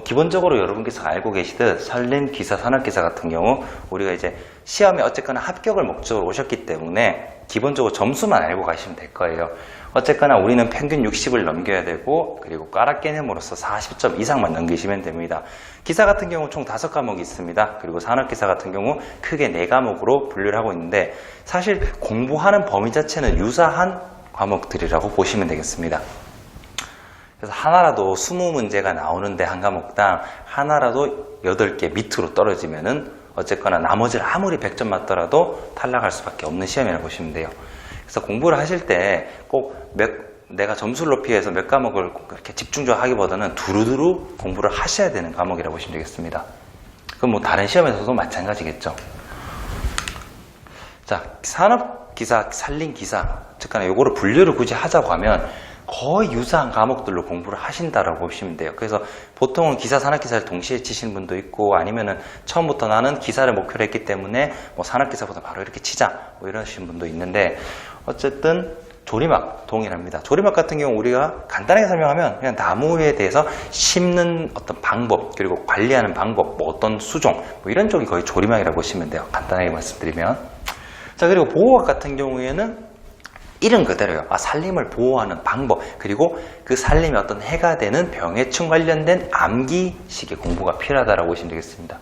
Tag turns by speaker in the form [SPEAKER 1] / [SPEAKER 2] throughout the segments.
[SPEAKER 1] 기본적으로 여러분께서 알고 계시듯 산림기사, 산업기사 같은 경우 우리가 이제 시험에 어쨌거나 합격을 목적으로 오셨기 때문에 기본적으로 점수만 알고 가시면 될 거예요. 어쨌거나 우리는 평균 60을 넘겨야 되고, 그리고 꽈락 개념으로서 40점 이상만 넘기시면 됩니다. 기사 같은 경우 총 5과목이 있습니다. 그리고 산업기사 같은 경우 크게 4과목으로 분류를 하고 있는데, 사실 공부하는 범위 자체는 유사한 과목들이라고 보시면 되겠습니다. 그래서 하나라도 20문제가 나오는데 한 과목당 하나라도 8개 밑으로 떨어지면은 어쨌거나 나머지를 아무리 100점 맞더라도 탈락할 수밖에 없는 시험이라고 보시면 돼요. 그래서 공부를 하실 때 꼭 내가 점수를 높이기 위해서 몇 과목을 그렇게 집중적으로 하기보다는 두루두루 공부를 하셔야 되는 과목이라고 보시면 되겠습니다. 그럼 뭐 다른 시험에서도 마찬가지겠죠. 자, 산업기사, 산림기사, 즉간에 요거를 분류를 굳이 하자고 하면 거의 유사한 과목들로 공부를 하신다라고 보시면 돼요. 그래서 보통은 기사, 산업기사를 동시에 치시는 분도 있고, 아니면은 처음부터 나는 기사를 목표로 했기 때문에 뭐 산업기사보다 바로 이렇게 치자 뭐 이러시는 분도 있는데, 어쨌든 조리막 동일합니다. 조리막 같은 경우 우리가 간단하게 설명하면 그냥 나무에 대해서 심는 어떤 방법, 그리고 관리하는 방법, 뭐 어떤 수종, 뭐 이런 쪽이 거의 조리막이라고 보시면 돼요. 간단하게 말씀드리면. 자, 그리고 보호학 같은 경우에는 이름 그대로요. 산림을 보호하는 방법, 그리고 그 산림이 어떤 해가 되는 병해충 관련된 암기식의 공부가 필요하다고 보시면 되겠습니다.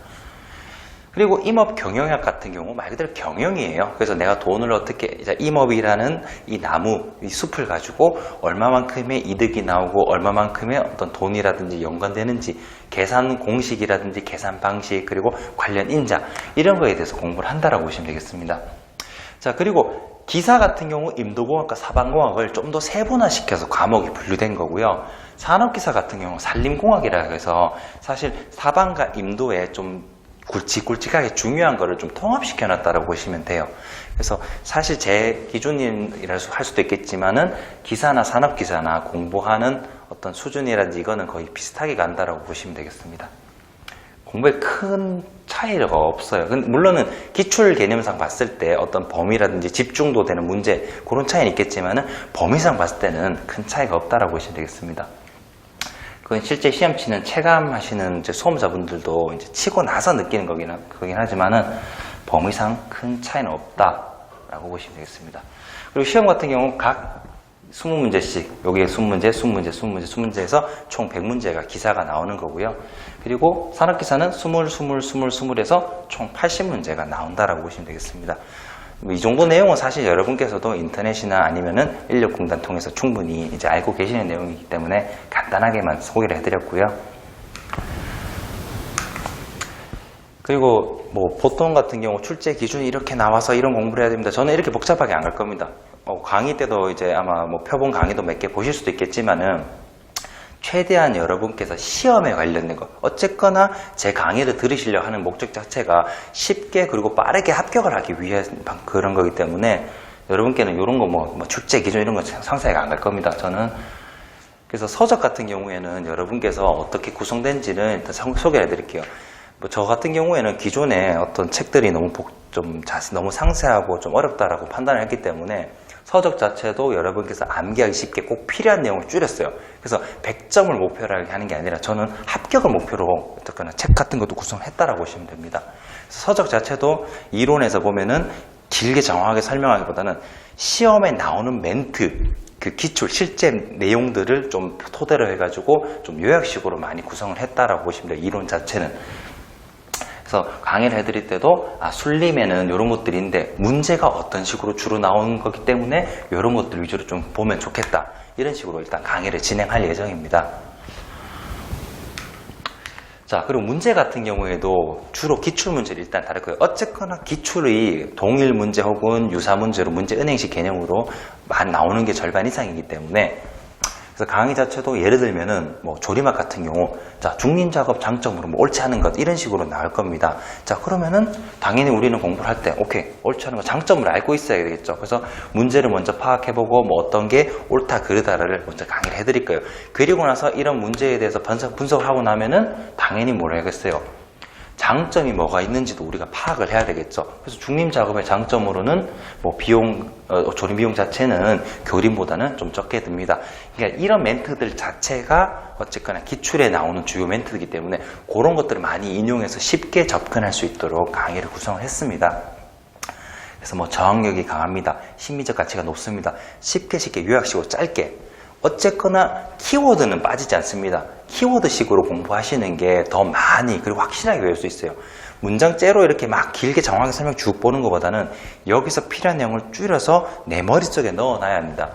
[SPEAKER 1] 그리고 임업 경영학 같은 경우 말 그대로 경영이에요. 그래서 내가 돈을 어떻게, 임업이라는 이 나무, 이 숲을 가지고 얼마만큼의 이득이 나오고 얼마만큼의 어떤 돈이라든지 연관되는지, 계산 공식이라든지 계산 방식, 그리고 관련 인자, 이런 거에 대해서 공부를 한다라고 보시면 되겠습니다. 자, 그리고 기사 같은 경우 임도공학과 사방공학을 좀 더 세분화시켜서 과목이 분류된 거고요. 산업기사 같은 경우 산림공학이라 해서 사실 사방과 임도에 좀 굵직굵직하게 중요한 거를 좀 통합시켜 놨다고 보시면 돼요. 그래서 사실 제 기준이라 할 수도 있겠지만은 기사나 산업기사나 공부하는 어떤 수준이라든지 이거는 거의 비슷하게 간다라고 보시면 되겠습니다. 공부에 큰 차이가 없어요. 물론은 기출 개념상 봤을 때 어떤 범위라든지 집중도 되는 문제, 그런 차이는 있겠지만은 범위상 봤을 때는 큰 차이가 없다라고 보시면 되겠습니다. 그건 실제 시험 치는 체감하시는 이제 수험자분들도 이제 치고 나서 느끼는 거긴 하지만은 범위상 큰 차이는 없다라고 보시면 되겠습니다. 그리고 시험 같은 경우 각 20문제씩, 여기에 20문제, 20문제, 20문제, 20문제에서 총 100문제가 기사가 나오는 거고요. 그리고 산업기사는 20에서 총 80문제가 나온다라고 보시면 되겠습니다. 이 정도 내용은 사실 여러분께서도 인터넷이나 아니면은 인력공단 통해서 충분히 이제 알고 계시는 내용이기 때문에 간단하게만 소개를 해드렸고요. 그리고 뭐 보통 같은 경우 출제 기준이 이렇게 나와서 이런 공부를 해야 됩니다. 저는 이렇게 복잡하게 안 갈 겁니다. 강의 때도 이제 아마 뭐 표본 강의도 몇 개 보실 수도 있겠지만은 최대한 여러분께서 시험에 관련된 것, 어쨌거나 제 강의를 들으시려 하는 목적 자체가 쉽게 그리고 빠르게 합격을 하기 위해 그런 거기 때문에 여러분께는 이런 거 뭐 출제 기준 이런 거 상세하게 안 갈 겁니다. 저는. 그래서 서적 같은 경우에는 여러분께서 어떻게 구성된지는 일단 소개해 드릴게요. 저 같은 경우에는 기존에 어떤 책들이 너무 상세하고 좀 어렵다라고 판단을 했기 때문에 서적 자체도 여러분께서 암기하기 쉽게 꼭 필요한 내용을 줄였어요. 그래서 100점을 목표로 하는 게 아니라 저는 합격을 목표로 어떻거나 책 같은 것도 구성했다라고 보시면 됩니다. 서적 자체도 이론에서 보면은 길게 정확하게 설명하기보다는 시험에 나오는 멘트, 그 기출, 실제 내용들을 좀 토대로 해가지고 좀 요약식으로 많이 구성을 했다라고 보시면 돼요. 이론 자체는. 그래서 강의를 해드릴 때도 순림에는 이런 것들인데 문제가 어떤 식으로 주로 나오는 거기 때문에 이런 것들 위주로 좀 보면 좋겠다. 이런 식으로 일단 강의를 진행할 예정입니다. 자, 그리고 문제 같은 경우에도 주로 기출문제를 일단 다룰 거예요. 어쨌거나 기출의 동일 문제 혹은 유사 문제로 문제 은행식 개념으로 나오는 게 절반 이상이기 때문에 그래서 강의 자체도 예를 들면은 뭐 조리막 같은 경우 자 중림 작업 장점으로 뭐 옳지 않은 것 이런 식으로 나올 겁니다. 자 그러면은 당연히 우리는 공부를 할 때 오케이 옳지 않은 것 장점을 알고 있어야 되겠죠. 그래서 문제를 먼저 파악해보고 뭐 어떤 게 옳다 그르다를 먼저 강의를 해드릴 거예요. 그리고 나서 이런 문제에 대해서 분석을 하고 나면은 당연히 뭘 하겠어요. 장점이 뭐가 있는지도 우리가 파악을 해야 되겠죠. 그래서 중림 작업의 장점으로는 뭐 조림 비용 자체는 교림보다는 좀 적게 듭니다. 그러니까 이런 멘트들 자체가 어쨌거나 기출에 나오는 주요 멘트이기 때문에 그런 것들을 많이 인용해서 쉽게 접근할 수 있도록 강의를 구성을 했습니다. 그래서 뭐 저항력이 강합니다. 심리적 가치가 높습니다. 쉽게 요약식으로 짧게. 어쨌거나 키워드는 빠지지 않습니다. 키워드식으로 공부하시는 게 더 많이 그리고 확실하게 외울 수 있어요. 문장째로 이렇게 막 길게 정확하게 설명 쭉 보는 것보다는 여기서 필요한 내용을 줄여서 내 머릿속에 넣어놔야 합니다.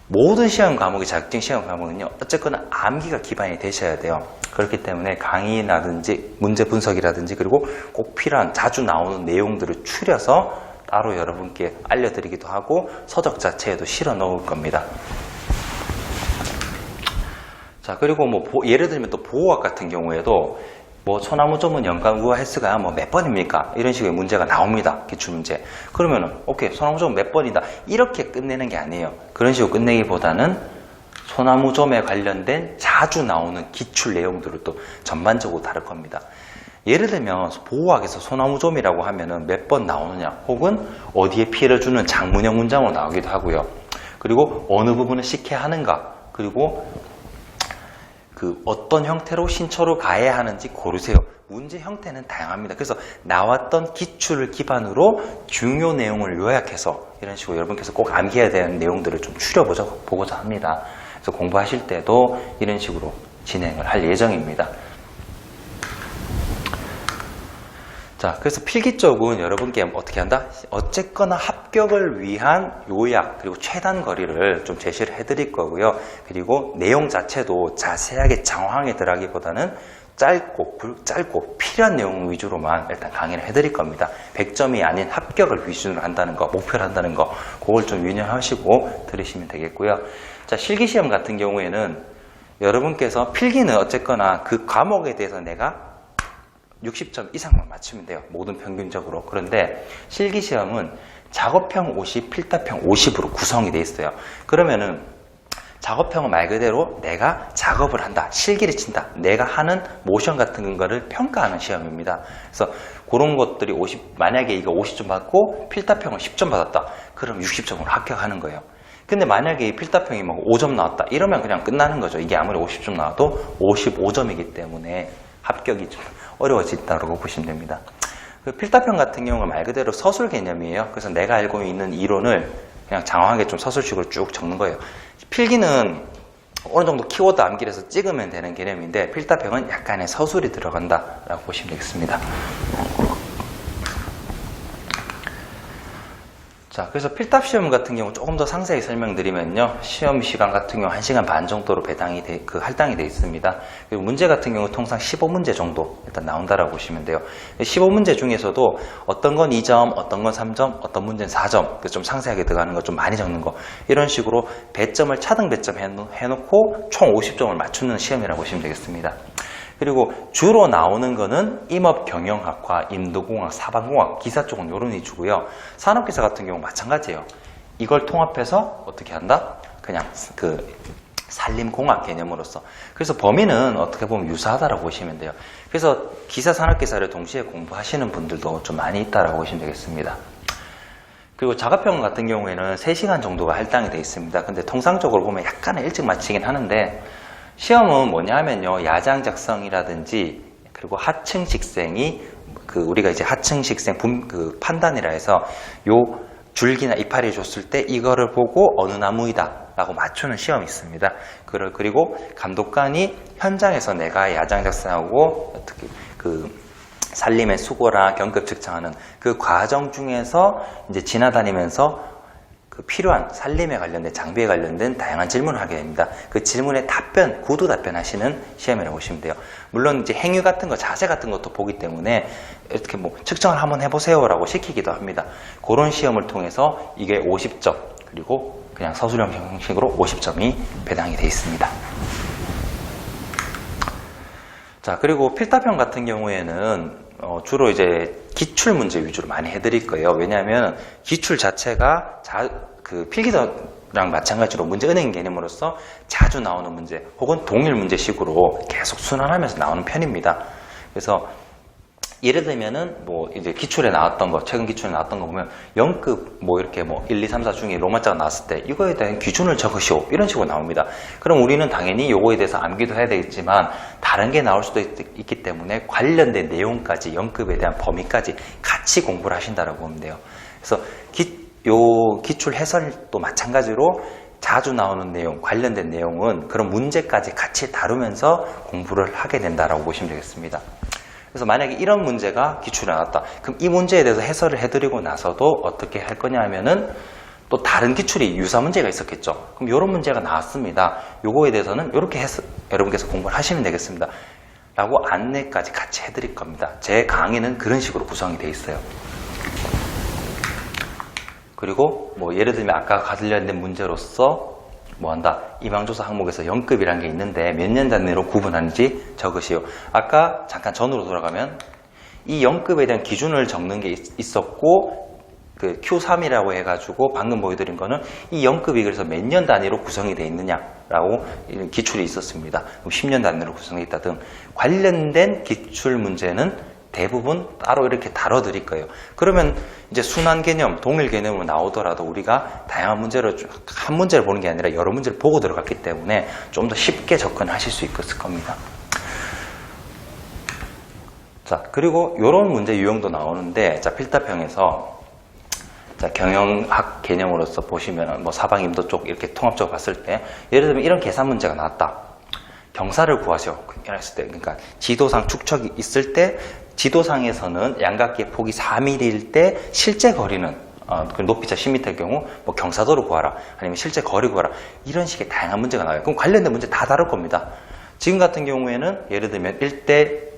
[SPEAKER 1] 모든 시험 과목이 자격증 시험 과목은요, 어쨌거나 암기가 기반이 되셔야 돼요. 그렇기 때문에 강의라든지 문제 분석이라든지 그리고 꼭 필요한 자주 나오는 내용들을 추려서 따로 여러분께 알려드리기도 하고 서적 자체에도 실어 넣을 겁니다. 자, 그리고 뭐 예를 들면 또 보호학 같은 경우에도 뭐 소나무조문 연관구와 횟수가 뭐 몇 번입니까? 이런 식의 문제가 나옵니다. 기출문제. 그러면은 오케이, 소나무조문 몇 번이다. 이렇게 끝내는 게 아니에요. 그런 식으로 끝내기보다는 소나무점에 관련된 자주 나오는 기출 내용들을 또 전반적으로 다룰 겁니다. 예를 들면 보호학에서 소나무점이라고 하면은 몇 번 나오느냐, 혹은 어디에 피해를 주는 장문형 문장으로 나오기도 하고요. 그리고 어느 부분을 식혜하는가, 그리고 어떤 형태로 신초를 가해야 하는지 고르세요. 문제 형태는 다양합니다. 그래서 나왔던 기출을 기반으로 중요 내용을 요약해서 이런 식으로 여러분께서 꼭 암기해야 되는 내용들을 좀 추려보고자 합니다. 그래서 공부하실 때도 이런 식으로 진행을 할 예정입니다. 자, 그래서 필기 쪽은 여러분께 어떻게 한다? 어쨌거나 합격을 위한 요약 그리고 최단 거리를 좀 제시를 해드릴 거고요. 그리고 내용 자체도 자세하게 장황하게 들어가기보다는 짧고 필요한 내용 위주로만 일단 강의를 해드릴 겁니다. 100점이 아닌 합격을 기준으로 한다는 거, 목표를 한다는 거, 그걸 좀 유념하시고 들으시면 되겠고요. 자, 실기시험 같은 경우에는 여러분께서 필기는 어쨌거나 그 과목에 대해서 내가 60점 이상만 맞추면 돼요. 모든 평균적으로. 그런데 실기시험은 작업형 50, 필답형 50으로 구성이 되어 있어요. 그러면은 작업형은 말 그대로 내가 작업을 한다, 실기를 친다, 내가 하는 모션 같은 거를 평가하는 시험입니다. 그래서 그런 것들이 만약에 이거 50점 받고 필답형은 10점 받았다. 그럼 60점으로 합격하는 거예요. 근데 만약에 이 필답형이 뭐 5점 나왔다. 이러면 그냥 끝나는 거죠. 이게 아무리 50점 나와도 55점이기 때문에 합격이 좀 어려워진다고 보시면 됩니다. 필답형 같은 경우는 말 그대로 서술 개념이에요. 그래서 내가 알고 있는 이론을 그냥 장황하게 좀 서술식으로 쭉 적는 거예요. 필기는 어느 정도 키워드 암기를 해서 찍으면 되는 개념인데 필답형은 약간의 서술이 들어간다라고 보시면 되겠습니다. 자, 그래서 필답 시험 같은 경우 조금 더 상세히 설명드리면요. 시험 시간 같은 경우 1시간 반 정도로 할당이 되어 있습니다. 그리고 문제 같은 경우 통상 15문제 정도 일단 나온다라고 보시면 돼요. 15문제 중에서도 어떤 건 2점, 어떤 건 3점, 어떤 문제는 4점, 좀 상세하게 들어가는 거, 좀 많이 적는 거, 이런 식으로 배점을 차등 배점 해놓고 총 50점을 맞추는 시험이라고 보시면 되겠습니다. 그리고 주로 나오는 거는 임업경영학과, 인도공학, 사방공학, 기사 쪽은 이런 위주고요. 산업기사 같은 경우 마찬가지예요. 이걸 통합해서 어떻게 한다? 그냥 산림공학 개념으로서. 그래서 범위는 어떻게 보면 유사하다라고 보시면 돼요. 그래서 기사, 산업기사를 동시에 공부하시는 분들도 좀 많이 있다라고 보시면 되겠습니다. 그리고 작업형 같은 경우에는 3시간 정도가 할당이 되어 있습니다. 근데 통상적으로 보면 약간은 일찍 마치긴 하는데 시험은 뭐냐 하면요, 야장 작성이라든지 그리고 하층 식생이 우리가 이제 하층 식생 판단이라 해서 요 줄기나 이파리 줬을 때 이거를 보고 어느 나무이다 라고 맞추는 시험이 있습니다. 그리고 감독관이 현장에서 내가 야장 작성하고 어떻게 산림의 수고나 경급 측정하는 그 과정 중에서 이제 지나다니면서 필요한 산림에 관련된 장비에 관련된 다양한 질문을 하게 됩니다. 그 질문에 구두 답변하시는 시험이라고 보시면 돼요. 물론 이제 행위 같은 거, 자세 같은 것도 보기 때문에 이렇게 뭐 측정을 한번 해보세요라고 시키기도 합니다. 그런 시험을 통해서 이게 50점, 그리고 그냥 서술형 형식으로 50점이 배당이 되어 있습니다. 자, 그리고 필답형 같은 경우에는 주로 이제 기출 문제 위주로 많이 해드릴 거예요. 왜냐하면 기출 자체가 필기랑 마찬가지로 문제 은행 개념으로서 자주 나오는 문제 혹은 동일 문제식으로 계속 순환하면서 나오는 편입니다. 그래서 예를 들면은 뭐 이제 기출에 나왔던 거, 최근 기출에 나왔던 거 보면 0급 뭐 이렇게 뭐 1, 2, 3, 4 중에 로마자가 나왔을 때 이거에 대한 기준을 적으시오, 이런 식으로 나옵니다. 그럼 우리는 당연히 요거에 대해서 암기도 해야 되겠지만 다른 게 나올 수도 있기 때문에 관련된 내용까지 0급에 대한 범위까지 같이 공부를 하신다라고 보면 돼요. 그래서 요 기출 해설도 마찬가지로 자주 나오는 내용, 관련된 내용은 그런 문제까지 같이 다루면서 공부를 하게 된다라고 보시면 되겠습니다. 그래서 만약에 이런 문제가 기출에 나왔다. 그럼 이 문제에 대해서 해설을 해드리고 나서도 어떻게 할 거냐 하면은 또 다른 기출이 유사 문제가 있었겠죠. 그럼 이런 문제가 나왔습니다. 요거에 대해서는 이렇게 해서 여러분께서 공부를 하시면 되겠습니다. 라고 안내까지 같이 해드릴 겁니다. 제 강의는 그런 식으로 구성이 되어 있어요. 그리고 뭐 예를 들면 아까 관련된 문제로서 뭐 한다. 희망조사 항목에서 0급이라는 게 있는데 몇 년 단위로 구분하는지 적으시오. 아까 잠깐 전으로 돌아가면 이 0급에 대한 기준을 적는 게 있었고 그 Q3이라고 해가지고 방금 보여드린 거는 이 0급이 그래서 몇 년 단위로 구성이 되어 있느냐라고 기출이 있었습니다. 10년 단위로 구성되어 있다 등 관련된 기출 문제는 대부분 따로 이렇게 다뤄드릴 거예요. 그러면 이제 순환 개념, 동일 개념으로 나오더라도 우리가 다양한 문제를 한 문제를 보는 게 아니라 여러 문제를 보고 들어갔기 때문에 좀 더 쉽게 접근하실 수 있을 겁니다. 자, 그리고 이런 문제 유형도 나오는데, 자, 필답형에서 자, 경영학 개념으로서 보시면 뭐 사방임도 쪽 이렇게 통합적으로 봤을 때 예를 들면 이런 계산 문제가 나왔다. 경사를 구하시오. 이랬을 때, 그러니까 지도상 축척이 있을 때 지도상에서는 양각기의 폭이 4mm일 때 실제 거리는 높이차 10m일 경우 뭐 경사도를 구하라, 아니면 실제 거리 구하라, 이런 식의 다양한 문제가 나와요. 그럼 관련된 문제 다 다룰 겁니다. 지금 같은 경우에는 예를 들면 1대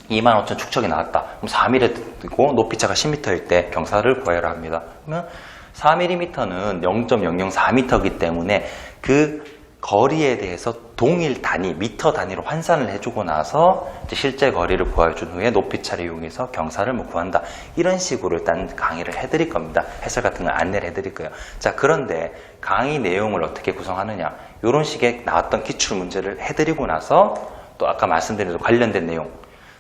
[SPEAKER 1] 25,000 축척이 나왔다. 그럼 4mm고 높이차가 10m일 때 경사를 구하라 합니다. 그러면 4mm는 0.004m이기 때문에 그 거리에 대해서 동일 단위, 미터 단위로 환산을 해주고 나서 이제 실제 거리를 구해준 후에 높이차를 이용해서 경사를 뭐 구한다. 이런 식으로 일단 강의를 해드릴 겁니다. 해설 같은 걸 안내를 해드릴 거예요. 자, 그런데 강의 내용을 어떻게 구성하느냐. 이런 식의 나왔던 기출 문제를 해드리고 나서 또 아까 말씀드린 대로 관련된 내용.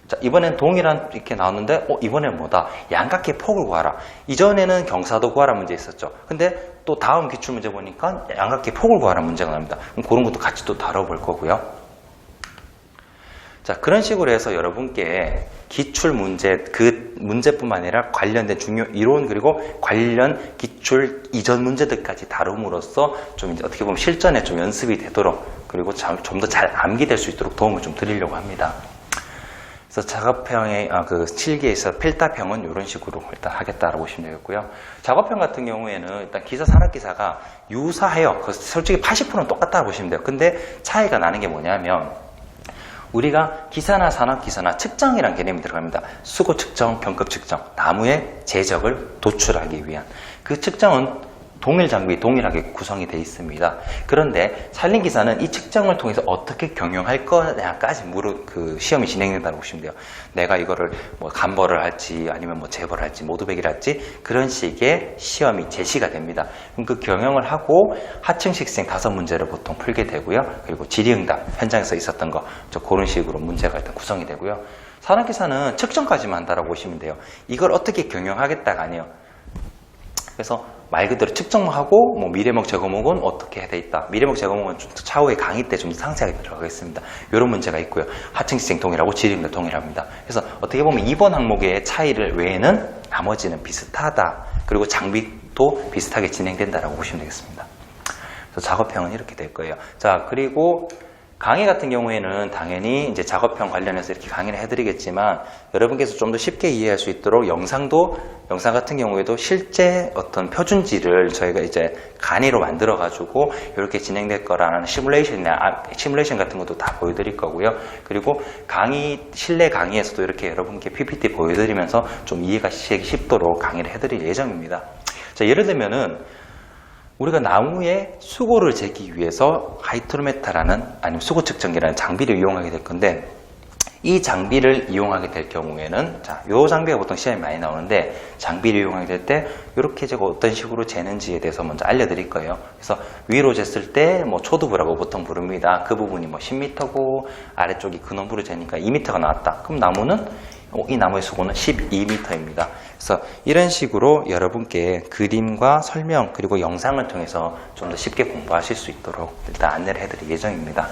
[SPEAKER 1] 자, 이번엔 동일한 이렇게 나왔는데, 이번엔 뭐다? 양각기의 폭을 구하라. 이전에는 경사도 구하라 문제 있었죠. 근데 또 다음 기출 문제 보니까 양각기의 폭을 구하라 문제가 나옵니다. 그럼 그런 것도 같이 또 다뤄볼 거고요. 자, 그런 식으로 해서 여러분께 기출 문제, 그 문제뿐만 아니라 관련된 중요 이론 그리고 관련 기출 이전 문제들까지 다룸으로써 좀 이제 어떻게 보면 실전에 좀 연습이 되도록 그리고 좀 더 잘 암기될 수 있도록 도움을 좀 드리려고 합니다. 그래서 작업형의 그 실기에서 필답형은 이런 식으로 일단 하겠다라고 보시면 되겠고요. 작업형 같은 경우에는 일단 기사, 산업기사가 유사해요. 솔직히 80%는 똑같다고 보시면 돼요. 근데 차이가 나는 게 뭐냐면 우리가 기사나 산업기사나 측정이라는 개념이 들어갑니다. 수고 측정, 경급 측정, 나무의 제적을 도출하기 위한 그 측정은 동일 장비, 동일하게 구성이 되어 있습니다. 그런데 산림기사는 이 측정을 통해서 어떻게 경영할 거냐까지 시험이 진행된다고 보시면 돼요. 내가 이거를 뭐 간벌을 할지 아니면 뭐 재벌을 할지 모두백이를 할지 그런 식의 시험이 제시가 됩니다. 그럼 그 경영을 하고 하층식생 5문제를 보통 풀게 되고요. 그리고 질의응답 현장에서 있었던 거 그런 식으로 문제가 일단 구성이 되고요. 산업기사는 측정까지만 한다고 보시면 돼요. 이걸 어떻게 경영하겠다가 아니에요. 그래서 말 그대로 측정만 하고 뭐 미래목 제거목은 어떻게 돼 있다. 미래목 제거목은 좀 차후에 강의 때 좀 상세하게 들어가겠습니다. 이런 문제가 있고요. 하층시생 동일하고 질의응답 동일합니다. 그래서 어떻게 보면 이번 항목의 차이를 외에는 나머지는 비슷하다. 그리고 장비도 비슷하게 진행된다라고 보시면 되겠습니다. 그래서 작업형은 이렇게 될 거예요. 자, 그리고 강의 같은 경우에는 당연히 이제 작업형 관련해서 이렇게 강의를 해드리겠지만 여러분께서 좀 더 쉽게 이해할 수 있도록 영상 같은 경우에도 실제 어떤 표준지를 저희가 이제 간이로 만들어가지고 이렇게 진행될 거라는 시뮬레이션 같은 것도 다 보여드릴 거고요. 그리고 실내 강의에서도 이렇게 여러분께 PPT 보여드리면서 좀 이해가 쉽도록 강의를 해드릴 예정입니다. 자, 예를 들면은 우리가 나무에 수고를 재기 위해서 하이트로메타라는 아니면 수고 측정기라는 장비를 이용하게 될 건데 이 장비를 이용하게 될 경우에는 자, 요 장비가 보통 시험에 많이 나오는데 장비를 이용하게 될 때 이렇게 제가 어떤 식으로 재는지에 대해서 먼저 알려드릴 거예요. 그래서 위로 쟀을 때 뭐 초두부라고 보통 부릅니다. 그 부분이 뭐 10m고 아래쪽이 근원부로 재니까 2m가 나왔다. 그럼 나무는 이 나무의 수고는 12m입니다. 그래서 이런 식으로 여러분께 그림과 설명 그리고 영상을 통해서 좀 더 쉽게 공부하실 수 있도록 일단 안내를 해드릴 예정입니다.